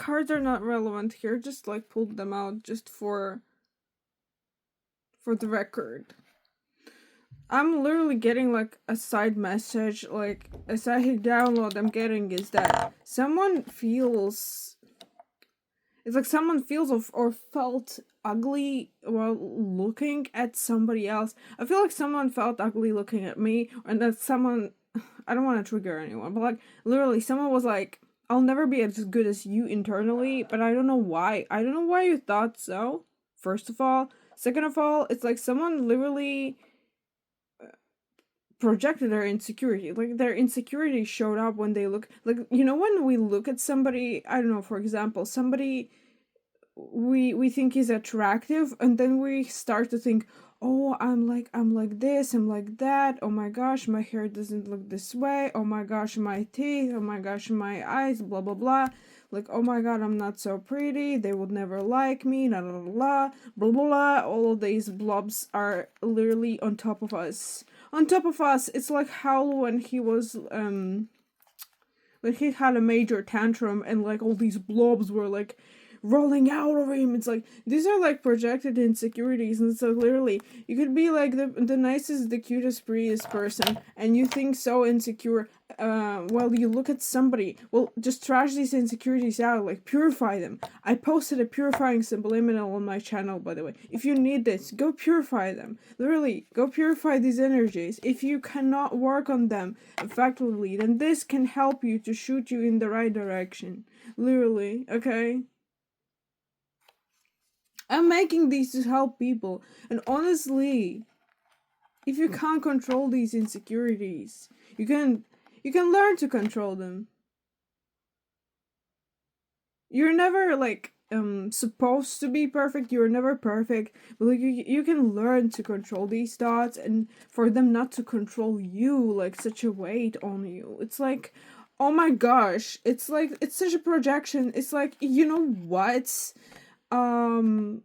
cards are not relevant here. Just like pulled them out just for the record. I'm literally getting like a side message, like a side download I'm getting is that someone feels, it's like someone feels or felt ugly while looking at somebody else. I feel like someone felt ugly looking at me, and that someone, I don't want to trigger anyone, but like literally someone was like, I'll never be as good as you internally, but I don't know why. I don't know why you thought so, first of all. Second of all, it's like someone literally projected their insecurity. Like their insecurity showed up when they look, like, you know, when we look at somebody, I don't know, for example, somebody we think is attractive, and then we start to think, oh, I'm like this, I'm like that, oh my gosh, my hair doesn't look this way, oh my gosh, my teeth, oh my gosh, my eyes, blah blah blah, like, oh my god, I'm not so pretty, they would never like me, la la la, blah blah blah. All of these blobs are literally on top of us. It's like Howl when he was when he had a major tantrum and like all these blobs were like rolling out of him. It's like these are like projected insecurities, and so literally you could be like the nicest, the cutest, prettiest person, and you think so insecure. Well, you look at somebody. Well, just trash these insecurities out, like purify them. I posted a purifying subliminal on my channel, by the way. If you need this, go purify them. Literally, go purify these energies. If you cannot work on them effectively, then this can help you to shoot you in the right direction. Literally, okay? I'm making these to help people, and honestly, if you can't control these insecurities, you can learn to control them. You're never like supposed to be perfect. You're never perfect, but like you can learn to control these thoughts, and for them not to control you like such a weight on you. It's like, oh my gosh, it's like it's such a projection. It's like, you know what? Um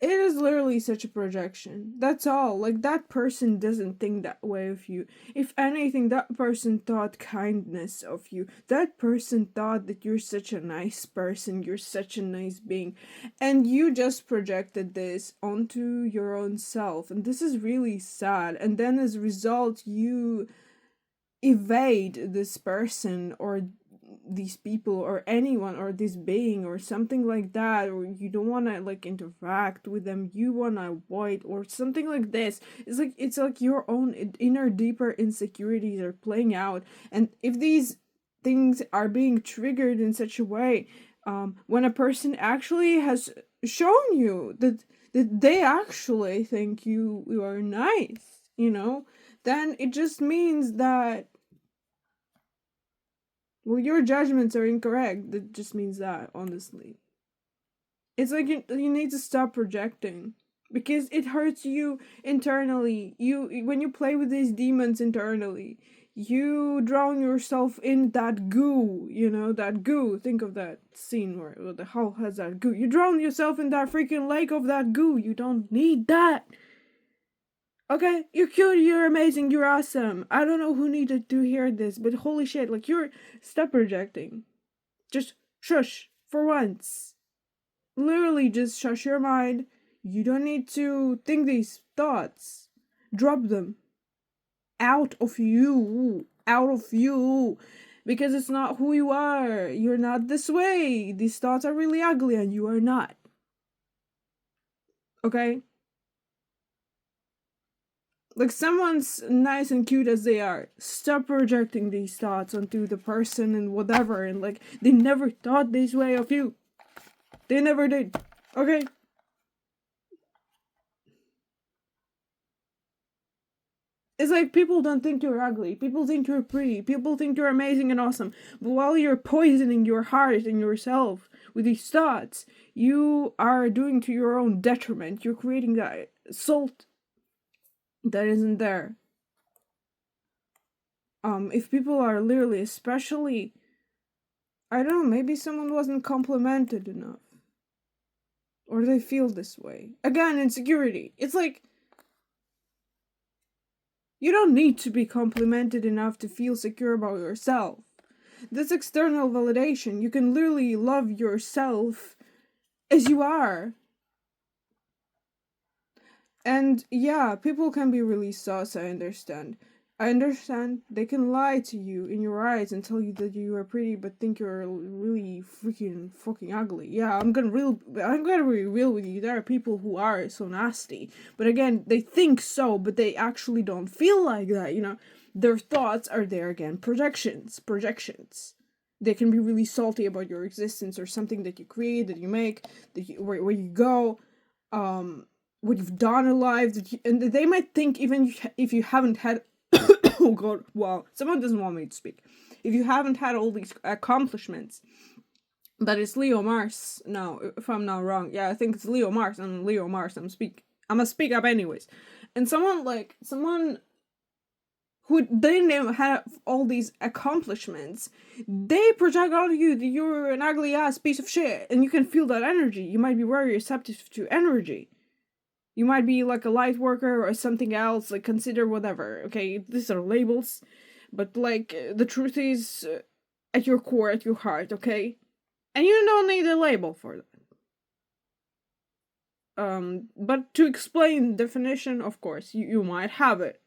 it is literally such a projection. That's all. Like, that person doesn't think that way of you. If anything, that person thought kindness of you. That person thought that you're such a nice person, you're such a nice being. And you just projected this onto your own self. And this is really sad. And then as a result, you evade this person or these people or anyone or this being or something like that, or you don't want to like interact with them, you want to avoid or something like this. It's like your own inner deeper insecurities are playing out, and if these things are being triggered in such a way, when a person actually has shown you that they actually think you are nice, you know, then it just means that, well, your judgments are incorrect. That just means that, honestly. It's like you need to stop projecting, because it hurts you internally. When you play with these demons internally, you drown yourself in that goo, you know, that goo. Think of that scene where the Hulk has that goo. You drown yourself in that freaking lake of that goo. You don't need that. Okay, you're cute, you're amazing, you're awesome. I don't know who needed to hear this, but holy shit, like, stop projecting. Just shush for once. Literally, just shush your mind. You don't need to think these thoughts. Drop them. Out of you. Out of you. Because it's not who you are. You're not this way. These thoughts are really ugly and you are not. Okay? Like, someone's nice and cute as they are, stop projecting these thoughts onto the person and whatever, and like, they never thought this way of you. They never did. Okay? It's like people don't think you're ugly. People think you're pretty. People think you're amazing and awesome. But while you're poisoning your heart and yourself with these thoughts, you are doing to your own detriment. You're creating that salt that isn't there. If people are literally, especially, I don't know, maybe someone wasn't complimented enough. Or they feel this way. Again, insecurity. It's like, you don't need to be complimented enough to feel secure about yourself. this external validation. You can literally love yourself as you are. And yeah, people can be really sus, I understand. I understand they can lie to you in your eyes and tell you that you are pretty but think you're really freaking fucking ugly. Yeah, I'm gonna be real with you. There are people who are so nasty. But again, they think so, but they actually don't feel like that, you know. Their thoughts are there again. Projections. They can be really salty about your existence or something that you create, that you make, where you go. What you've done in life, and they might think, even if you haven't had oh god, wow, someone doesn't want me to speak, if you haven't had all these accomplishments, but it's Leo Mars, no, if I'm not wrong, yeah, I think it's Leo Mars, and Leo Mars, I'm gonna speak up anyways, and someone who didn't even have all these accomplishments, they project onto you that you're an ugly ass piece of shit, and you can feel that energy. You might be very receptive to energy. You might be like a light worker or something else, like consider whatever, okay? These are labels, but like the truth is at your core, at your heart, okay? And you don't need a label for that. But to explain definition, of course, you might have it.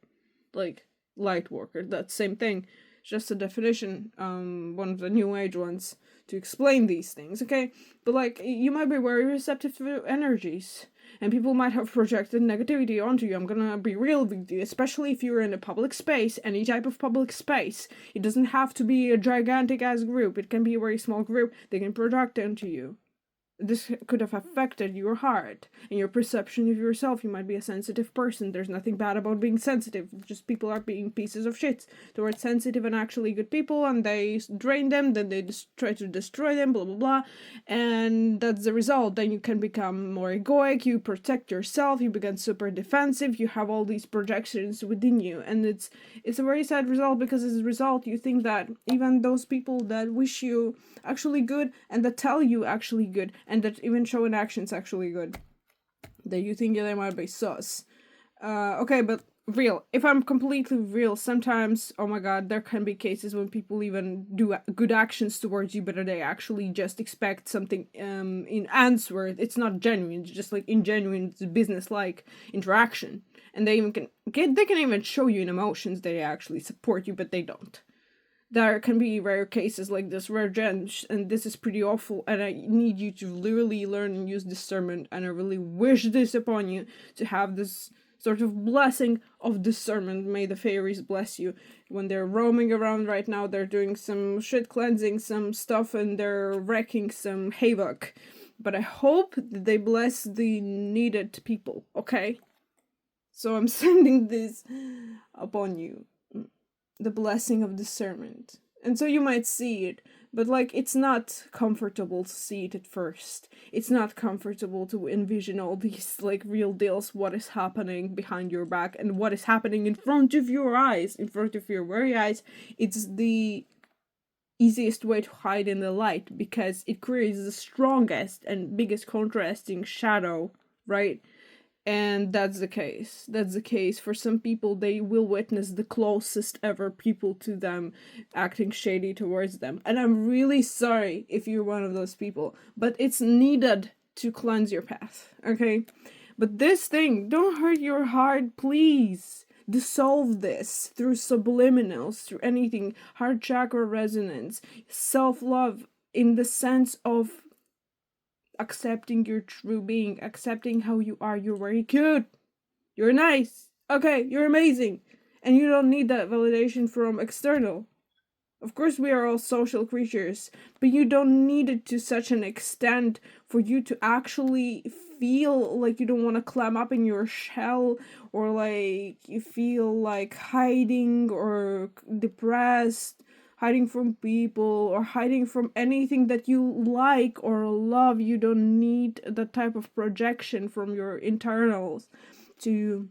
Like light worker, that same thing. Just a definition, one of the new age ones to explain these things, okay? But like you might be very receptive to energies. And people might have projected negativity onto you. I'm gonna be real with you, especially if you're in a public space, any type of public space. It doesn't have to be a gigantic ass group, it can be a very small group. They can project onto you. This could have affected your heart and your perception of yourself. You might be a sensitive person. There's nothing bad about being sensitive. Just people are being pieces of shit towards sensitive and actually good people, and they drain them, then they try to destroy them, blah blah blah, and that's the result. Then you can become more egoic, you protect yourself, you become super defensive, you have all these projections within you, and it's a very sad result, because as a result you think that even those people that wish you actually good and that tell you actually good and that even show in actions actually good, that you think they might be sus. Okay, but real. If I'm completely real, sometimes, oh my god, there can be cases when people even do good actions towards you, but they actually just expect something in answer. It's not genuine. It's just like ingenuine, business-like interaction, and they can even show you in emotions they actually support you, but they don't. There can be rare cases like this, rare gems, and this is pretty awful, and I need you to literally learn and use discernment, and I really wish this upon you, to have this sort of blessing of discernment. May the fairies bless you. When they're roaming around right now, they're doing some shit cleansing, some stuff, and they're wrecking some havoc. But I hope that they bless the needed people, okay? So I'm sending this upon you. The blessing of discernment. And so you might see it, but like it's not comfortable to see it at first. It's not comfortable to envision all these like real deals, what is happening behind your back and what is happening in front of your eyes, in front of your very eyes. It's the easiest way to hide in the light, because it creates the strongest and biggest contrasting shadow, right? And that's the case. That's the case. For some people, they will witness the closest ever people to them acting shady towards them. And I'm really sorry if you're one of those people, but it's needed to cleanse your path, okay? But this thing, don't hurt your heart, please. Dissolve this through subliminals, through anything, heart chakra resonance, self-love, in the sense of accepting your true being, accepting how you are. You're very cute, you're nice, okay, you're amazing, and you don't need that validation from external. Of course, we are all social creatures, but you don't need it to such an extent for you to actually feel like you don't want to climb up in your shell, or like you feel like hiding or depressed, hiding from people or hiding from anything that you like or love. You don't need that type of projection from your internals to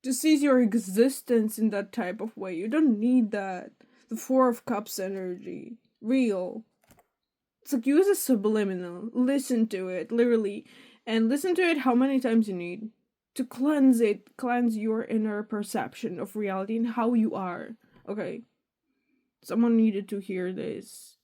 seize your existence in that type of way. You don't need that. The Four of Cups energy. Real. It's like, use a subliminal. Listen to it, literally. And listen to it how many times you need. To cleanse it. Cleanse your inner perception of reality and how you are. Okay? someone needed to hear this.